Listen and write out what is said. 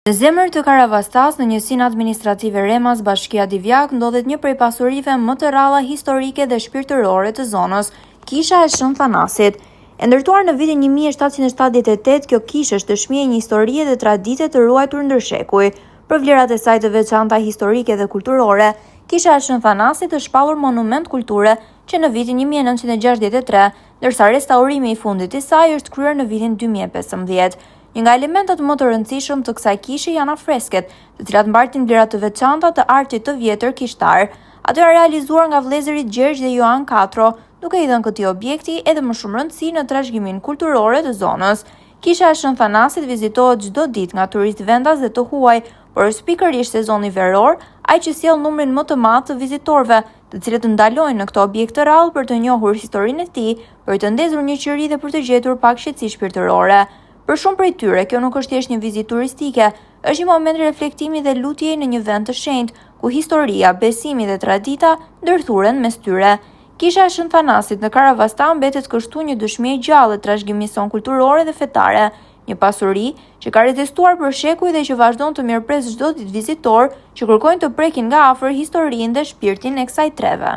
Në zemër të Karavastas, në njësinë administrative Remas, bashkia Divjak, ndodhet një prej pasurive më të ralla historike dhe shpirtërore të zonës, kisha e Shën Thanasit. E ndërtuar në vitin 1778, kjo kishë është dëshmi e një historie dhe tradite të ruajtur ndër shekuj. Për vlerat e saj të veçanta historike dhe kulturore, kisha e Shën Thanasit është shpallur monument kulture që në vitin 1963, ndërsa restaurimi i fundit i saj është kryer në vitin 2015. Një nga elementet më të rëndësishëm të kësaj kishe janë afresket, të cilat mbartin vlera të veçanta të artit të vjetër kishtar. Ato janë realizuar nga vëllezërit Gjergj dhe Joan Katro, duke i dhënë këtij objekti edhe më shumë rëndësi në trashëgiminë kulturore të zonës. Kisha e Shën Thanasit vizitohet çdo ditë nga turistë vendas dhe të huaj, por pikërisht sezoni veror, ai që sjell numrin më të madh të vizitorëve, të cilët ndalojnë në këtë objekt të rrallë për të njohur historinë e tij, për të ndezur një qiri dhe për të gjetur pak shqetësi shpirtërore. Për shumë prej tyre, kjo nuk është thjesht një vizitë turistike, është një moment reflektimi dhe lutjeje në një vend të shenjtë, ku historia, besimi dhe tradita ndërthuren mes tyre. Kisha e Shën Thanasit në Karavastas mbetet kështu një dëshmi e gjallë e trashëgimisë sonë kulturore dhe fetare, një pasuri që ka rezistuar për shekuj dhe që vazhdon të mirëpres çdo ditë vizitor që kërkojnë të prekin nga afër historinë dhe shpirtin e kësaj treve.